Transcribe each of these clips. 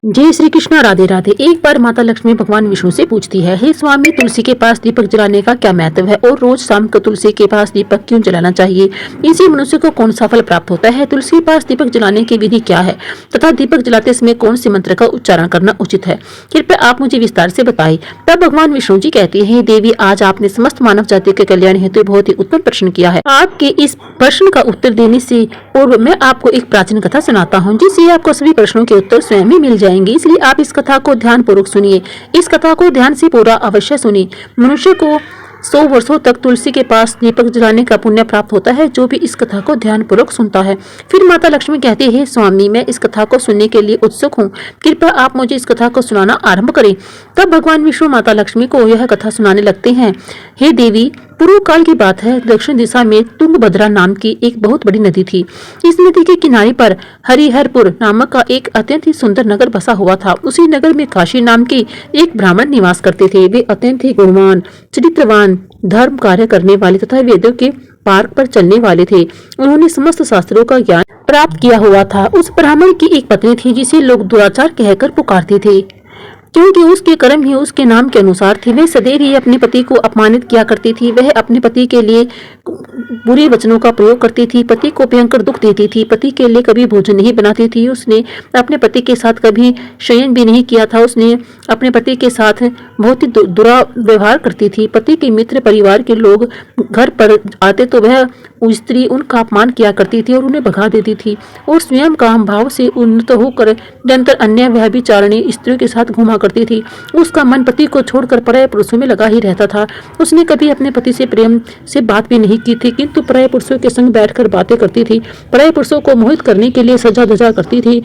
जय श्री कृष्ण। राधे राधे। एक बार माता लक्ष्मी भगवान विष्णु से पूछती है, हे स्वामी, तुलसी के पास दीपक जलाने का क्या महत्व है और रोज शाम को तुलसी के पास दीपक क्यों जलाना चाहिए? इसी मनुष्य को कौन सा फल प्राप्त होता है? तुलसी के पास दीपक जलाने की विधि क्या है तथा दीपक जलाते समय कौन से मंत्र का उच्चारण करना उचित है? कृपया आप मुझे विस्तार से बताएं। तब भगवान विष्णु जी कहते हैं, देवी, आज आपने समस्त मानव जाति के कल्याण हेतु बहुत ही उत्तम प्रश्न किया है। आपके इस प्रश्न का उत्तर देने से पूर्व मैं आपको एक प्राचीन कथा सुनाता हूँ, जिससे आपको सभी प्रश्नों के उत्तर स्वयं ही मिल जाएंगे। इसलिए आप इस कथा को ध्यान पूर्वक सुनिए। इस कथा को ध्यान से पूरा अवश्य सुनिए। मनुष्य को 100 वर्षों तक तुलसी के पास दीपक जलाने का पुण्य प्राप्त होता है, जो भी इस कथा को ध्यान पूर्वक सुनता है। फिर माता लक्ष्मी कहती है, स्वामी, मैं इस कथा को सुनने के लिए उत्सुक हूँ। कृपया आप मुझे इस कथा को सुनाना आरंभ करें। तब भगवान विष्णु माता लक्ष्मी को यह कथा सुनाने लगते हैं। हे देवी, पूर्व काल की बात है। दक्षिण दिशा में तुंगभद्रा नाम की एक बहुत बड़ी नदी थी। इस नदी के किनारे पर हरिहरपुर नामक का एक अत्यंत ही सुंदर नगर बसा हुआ था। उसी नगर में काशी नाम के एक ब्राह्मण निवास करते थे। वे अत्यंत ही गुणवान, चरित्रवान, धर्म कार्य करने वाले तथा वेदों के मार्ग पर चलने वाले थे। उन्होंने समस्त शास्त्रों का ज्ञान प्राप्त किया हुआ था। उस ब्राह्मण की एक पत्नी थी, जिसे लोग दुराचार कहकर पुकारते थे, क्योंकि उसके कर्म ही उसके नाम के अनुसार थे। वह सदैव ही अपने पति को अपमानित किया करती थी। वह अपने पति के लिए बुरे वचनों का प्रयोग करती थी, पति को भयंकर दुख देती थी, पति के लिए कभी भोजन नहीं बनाती थी। उसने अपने पति के साथ कभी शयन भी नहीं किया था। उसने अपने पति के साथ बहुत ही बुरा व्यवहार करती थी। पति के मित्र, परिवार के लोग घर पर आते तो वह स्त्री उनका अपमान किया करती थी और उन्हें भगा देती थी, और स्वयं काम भाव से उन्नत होकर निरंतर अन्य व्यभिचारिणी स्त्रियों के साथ घूमा करती थी। उसका मन पति को छोड़कर पराये पुरुषों में लगा ही रहता था। उसने कभी अपने पति से प्रेम से बात भी नहीं की थी, किंतु पराये पुरुषों के संग बैठकर बातें करती थी। पराये पुरुषों को मोहित करने के लिए सजा धजा करती थी,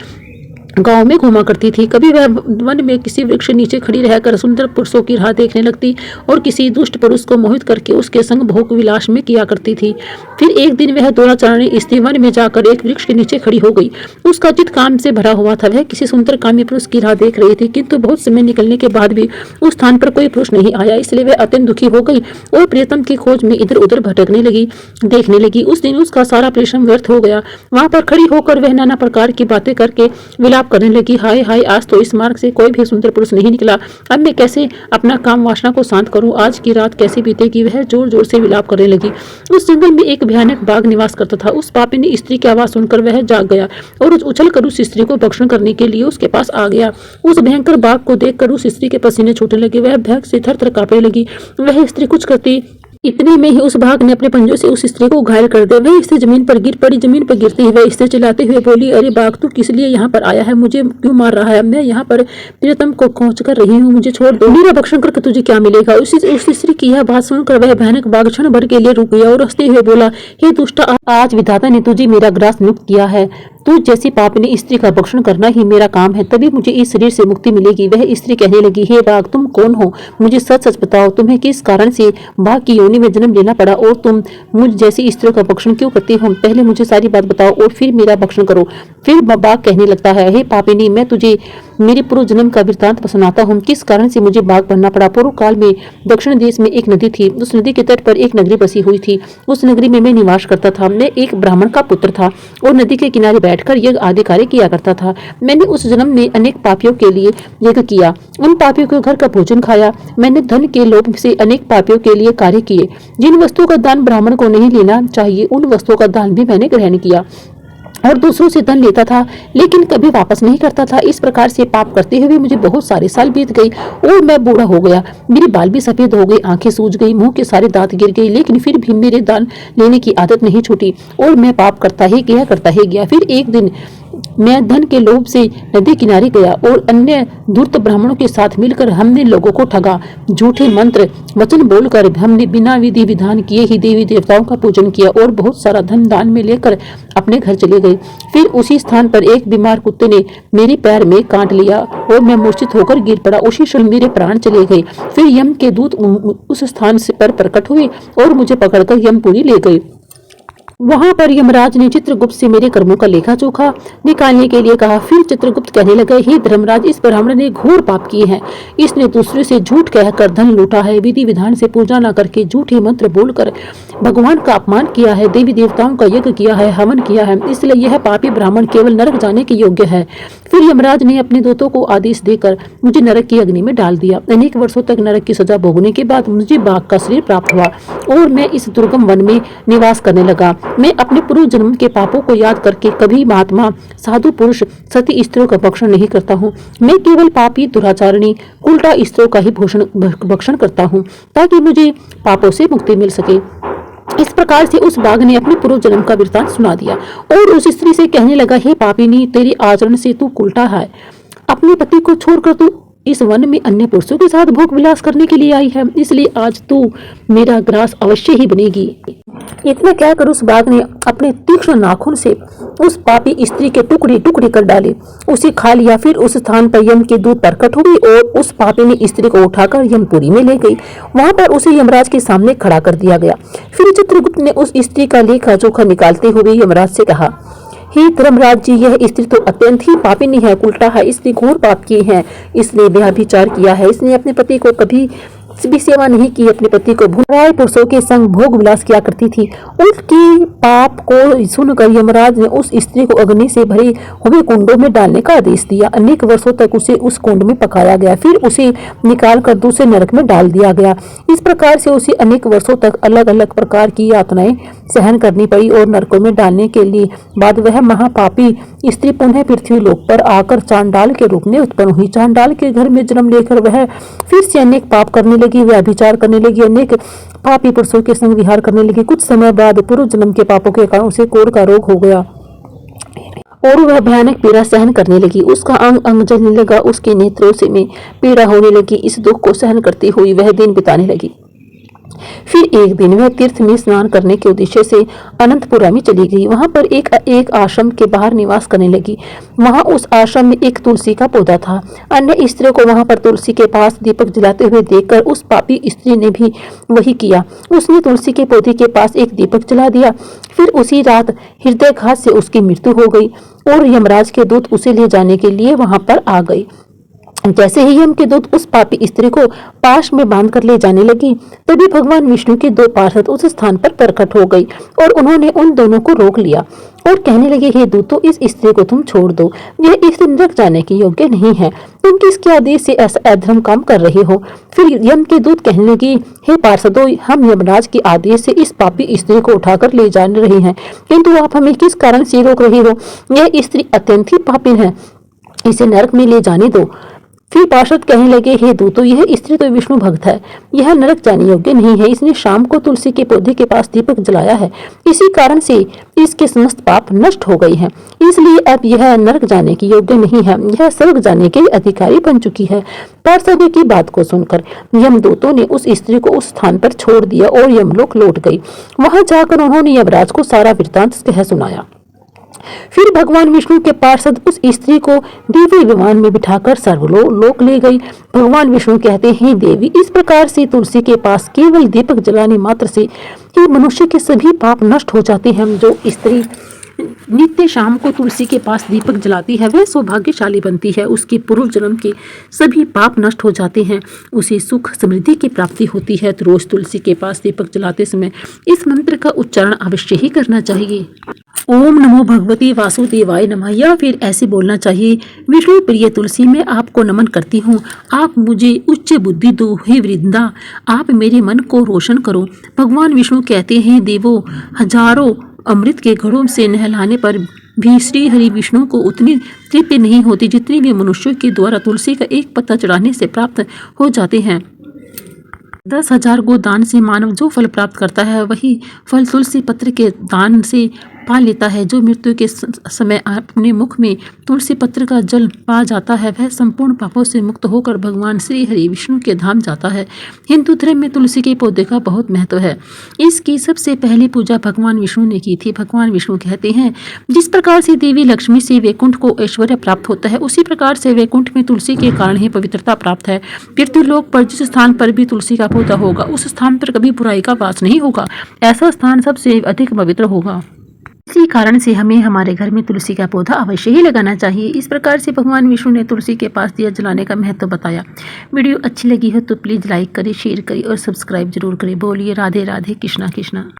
गांव में घूमा करती थी। कभी वह वन में किसी वृक्ष नीचे खड़ी रहकर सुंदर पुरुषों की राह देखने लगती और किसी दुष्ट पुरुष को मोहित करके उसके संग भोग विलास में किया करती थी। फिर एक दिन वह दुराचारिणी स्त्री वन में जाकर एक वृक्ष के नीचे खड़ी हो गई। उसका चित्त काम से भरा हुआ था। वह किसी सुंदर कामी पुरुष की राह देख रही थी, किंतु बहुत समय निकलने के बाद भी उस स्थान पर कोई पुरुष नहीं आया। इसलिए वह अत्यंत दुखी हो गई और प्रियतम की खोज में इधर उधर भटकने लगी, देखने लगी। उस दिन उसका सारा परिश्रम व्यर्थ हो गया। वहां पर खड़ी होकर वह नाना प्रकार की बातें करके विलाप करने लगी। हाय हाय, आज तो इस मार्ग से कोई भी सुंदर पुरुष नहीं निकला। अब मैं कैसे अपना काम वासना को शांत करूं? आज की रात कैसे बीतेगी? वह जोर जोर से विलाप करने लगी। उस जंगल में एक भयानक बाघ निवास करता था। उस पापिनी स्त्री की आवाज सुनकर वह जाग गया और उछल कर उस स्त्री को भक्षण करने के लिए उसके पास आ गया। उस भयंकर बाघ को देखकर उस स्त्री के पसीने छूटने लगे। वह भय से थर थर कांपने लगी। वह स्त्री कुछ करती इतने में ही उस बाघ ने अपने पंजों से उस स्त्री को घायल कर दिया। वह स्त्री जमीन पर गिर पड़ी। जमीन पर गिरते ही वह स्त्री चिल्लाते हुए बोली, अरे बाघ, तू किस लिए यहाँ पर आया है? मुझे क्यों मार रहा है? मैं यहाँ पर प्रियतम को खोज कर रही हूँ, मुझे छोड़ दो। मेरा भक्षण करके तुझे क्या मिलेगा? उस स्त्री की यह बात सुनकर वह भयानक बाघ क्षण भर के लिए रुक गया और हंसते हुए बोला, हे दुष्टा, आज विधाता ने तुझे मेरा ग्रास मुक्त किया है। तू जैसी पापिनी स्त्री का भक्षण करना ही मेरा काम है, तभी मुझे इस शरीर से मुक्ति मिलेगी। वह स्त्री कहने लगी, हे बाघ, तुम कौन हो? मुझे सच सच बताओ, तुम्हें किस कारण से बाघ की योनि में जन्म लेना पड़ा और तुम मुझ जैसी स्त्रियों का भक्षण क्यों करती हो? पहले मुझे सारी बात बताओ और फिर मेरा भक्षण करो। फिर बाघ कहने लगता है, हे पापिनी, मैं तुझे मेरे पूर्व जन्म का वृत्तांत सुनाता हूँ, किस कारण से मुझे बाघ बनना पड़ा। पूर्व काल में दक्षिण देश में एक नदी थी। उस नदी के तट पर एक नगरी बसी हुई थी। उस नगरी में मैं निवास करता था। मैं एक ब्राह्मण का पुत्र था और नदी के किनारे बैठकर यज्ञ आदि कार्य किया करता था। मैंने उस जन्म में अनेक पापियों के लिए यज्ञ किया। उन पापियों के घर का भोजन खाया। मैंने धन के लोभ से अनेक पापियों के लिए कार्य किए। जिन वस्तुओं का दान ब्राह्मण को नहीं लेना चाहिए, उन वस्तुओं का दान भी मैंने ग्रहण किया और दूसरों से धन लेता था, लेकिन कभी वापस नहीं करता था। इस प्रकार से पाप करते हुए मुझे बहुत सारे साल बीत गए और मैं बूढ़ा हो गया। मेरे बाल भी सफेद हो गए, आंखें सूज गई, मुंह के सारे दांत गिर गए, लेकिन फिर भी मेरे दान लेने की आदत नहीं छूटी और मैं पाप करता ही गया। फिर एक दिन मैं धन के लोभ से नदी किनारे गया और अन्य धूर्त ब्राह्मणों के साथ मिलकर हमने लोगों को ठगा। झूठे मंत्र वचन बोलकर हमने बिना विधि विधान किए ही देवी देवताओं का पूजन किया और बहुत सारा धन दान में लेकर अपने घर चले गए। फिर उसी स्थान पर एक बीमार कुत्ते ने मेरे पैर में काट लिया और मैं मूर्छित होकर गिर पड़ा। उसी क्षण मेरे प्राण चले गए। फिर यम के दूत उस स्थान पर प्रकट हुए और मुझे पकड़कर यमपुरी ले गए। वहां पर यमराज ने चित्रगुप्त से मेरे कर्मों का लेखा जोखा निकालने के लिए कहा। फिर चित्रगुप्त कहने लगे, हे धर्मराज, इस ब्राह्मण ने घोर पाप किए हैं। इसने दूसरे से झूठ कहकर धन लूटा है, विधि विधान से पूजा न करके झूठे मंत्र बोलकर भगवान का अपमान किया है, देवी देवताओं का यज्ञ किया है, हवन किया है, इसलिए यह पापी ब्राह्मण केवल नरक जाने के योग्य है। फिर यमराज ने अपने दूतों को आदेश देकर मुझे नरक की अग्नि में डाल दिया। अनेक वर्षों तक नरक की सजा भोगने के बाद मुझे बाघ का शरीर प्राप्त हुआ और मैं इस दुर्गम वन में निवास करने लगा। मैं अपने पूर्व जन्म के पापों को याद करके कभी महात्मा, साधु पुरुष, सती स्त्रियों का भक्षण नहीं करता हूँ। मैं केवल पापी, दुराचारणी, उल्टा स्त्रियों का ही भक्षण करता हूँ ताकि मुझे पापों से मुक्ति मिल सके। इस प्रकार से उस बाघ ने अपने पूर्व जन्म का वृत्तांत सुना दिया और उस स्त्री से कहने लगा, हे पापिनी, तेरे आचरण से तू उल्टा है। अपने पति को छोड़कर तू इस वन में अन्य पुरुषों के साथ भोग विलास करने के लिए आई है, इसलिए आज तू मेरा ग्रास अवश्य ही बनेगी। इतना कहकर उस बाघ ने अपने तीक्ष्ण नाखून से उस पापी स्त्री के टुकड़े टुकड़े कर डाले, उसे खा लिया। फिर उस स्थान पर यम के दूत प्रकट हुई और उस पापी ने स्त्री को उठाकर यमपुरी में ले गई। वहां पर उसे यमराज के सामने खड़ा कर दिया गया। फिर चित्रगुप्त ने उस स्त्री का लेखा जोखा निकालते हुए यमराज से कहा, हे धर्मराज जी, यह स्त्री तो अत्यंत ही पापिनी है, उल्टा है, इसने घोर पाप किए हैं। इसने व्यभिचार किया है, इसने अपने पति को कभी भी सेवा नहीं की, अपने पति को भूल पुरुषों के संग भोग विलास किया करती थी। उसके पाप को सुनकर यमराज ने उस स्त्री को अग्नि से भरे हुए कुंडों में डालने का आदेश दिया। अनेक वर्षों तक उसे उस कुंड में पकाया गया, फिर उसे निकालकर दूसरे नरक में डाल दिया गया। इस प्रकार से उसे अनेक वर्षों तक अलग अलग प्रकार की यातनाएं सहन करनी पड़ी और नरकों में डालने के लिए बाद वह महापापी स्त्री पुनः पृथ्वी लोक पर आकर चांडाल के रूप में उत्पन्न हुई। चांडाल के घर में जन्म लेकर वह फिर से अनेक पाप करने लगी, व्यभिचार करने लगी, अनेक पापी पुरुषों के संग विहार करने लगी। कुछ समय बाद पूर्व जन्म के पापों के कारण उसे कोढ़ का रोग हो गया और वह भयानक पीड़ा सहन करने लगी। उसका अंग अंग जलने लगा, उसके नेत्रों से में पीड़ा होने लगी। इस दुख को सहन करती हुई वह दिन बिताने लगी। फिर एक दिन वह तीर्थ में स्नान करने के उद्देश्य से अनंतपुरा में चली गई। वहां पर एक आश्रम के बाहर निवास करने लगी। वहां उस आश्रम में एक तुलसी का पौधा था। अन्य स्त्रियों को वहां पर तुलसी के पास दीपक जलाते हुए देखकर उस पापी स्त्री ने भी वही किया। उसने तुलसी के पौधे के पास एक दीपक जला दिया। फिर उसी रात हृदयघात से उसकी मृत्यु हो गई और यमराज के दूत उसे ले जाने के लिए वहां पर आ गए। जैसे ही यम के दूत उस पापी स्त्री को पाश में बांध कर ले जाने लगी, तभी भगवान विष्णु के दो पार्षद उस स्थान पर प्रकट हो गई और उन्होंने उन दोनों को रोक लिया और कहने लगे, हे दूतों, इस स्त्री को तुम छोड़ दो, यह इस नरक जाने के योग्य नहीं है। तुम किसके आदेश से ऐसा अधर्म काम कर रहे हो? फिर यम के दूत कहने लगे, हे पार्षदों, हम यमराज के आदेश से इस पापी स्त्री को उठाकर ले जा रहे हैं, किंतु आप हमें किस कारण से रोक रहे हो? यह स्त्री अत्यंत ही पापिन है, इसे नरक में ले जाने दो। फिर पार्षद कहने लगे, हे दूतों, यह स्त्री तो विष्णु भक्त है, यह नरक जाने योग्य नहीं है। इसने शाम को तुलसी के पौधे के पास दीपक जलाया है, इसी कारण से इसके समस्त पाप नष्ट हो गए हैं, इसलिए अब यह नरक जाने की योग्य नहीं है, यह स्वर्ग जाने के अधिकारी बन चुकी है। पार्षदों की बात को सुनकर यमदूतों ने उस स्त्री को उस स्थान पर छोड़ दिया और यमलोक लौट गई। वहां जाकर उन्होंने यमराज को सारा वृत्तांत कह सुनाया। फिर भगवान विष्णु के पार्षद उस स्त्री को दिव्य विमान में बिठाकर सर्वलोक ले गई। भगवान विष्णु कहते हैं, देवी, इस प्रकार से तुलसी के पास केवल दीपक जलाने मात्र से ही मनुष्य के सभी पाप नष्ट हो जाते हैं। जो स्त्री नित्य शाम को तुलसी के पास दीपक जलाती है वह सौभाग्यशाली बनती है, उसके पूर्व जन्म के सभी पाप नष्ट हो जाते हैं, उसे सुख समृद्धि की प्राप्ति होती है। तो रोज तुलसी के पास दीपक जलाते समय इस मंत्र का उच्चारण अवश्य ही करना चाहिए। ओम नमो भगवती वासुदेवाय नमः, या फिर ऐसे बोलना चाहिए, विष्णु प्रिय तुलसी, मैं आपको नमन करती हूँ, आप मुझे उच्च बुद्धि दो, हे वृंदा, आप मेरे मन को रोशन करो। भगवान विष्णु कहते हैं, देवों, हजारों अमृत के घड़ों से नहलाने पर भी श्री हरि विष्णु को उतनी तृप्ति नहीं होती जितनी भी मनुष्यों के द्वारा तुलसी का एक पत्ता चढ़ाने से प्राप्त हो जाते हैं। 10,000 गो दान से मानव जो फल प्राप्त करता है, वही फल तुलसी पत्र के दान से पा लेता है। जो मृत्यु के समय अपने मुख में तुलसी पत्र का जल पा जाता है, वह संपूर्ण पापों से मुक्त होकर भगवान श्री हरि विष्णु के धाम जाता है। हिंदू धर्म में तुलसी के पौधे का बहुत महत्व है। इसकी सबसे पहली पूजा भगवान विष्णु ने की थी। भगवान विष्णु कहते हैं, जिस प्रकार से देवी लक्ष्मी से वैकुंठ को ऐश्वर्य प्राप्त होता है, उसी प्रकार से वैकुंठ में तुलसी के कारण ही पवित्रता प्राप्त है। पृथ्वीलोक पर जिस स्थान पर भी तुलसी का पौधा होगा, उस स्थान पर कभी बुराई का वास नहीं होगा। ऐसा स्थान सबसे अधिक पवित्र होगा। इसी कारण से हमें हमारे घर में तुलसी का पौधा अवश्य ही लगाना चाहिए। इस प्रकार से भगवान विष्णु ने तुलसी के पास दिया जलाने का महत्व बताया। वीडियो अच्छी लगी हो तो प्लीज़ लाइक करें, शेयर करें और सब्सक्राइब जरूर करें। बोलिए राधे राधे, कृष्णा कृष्णा।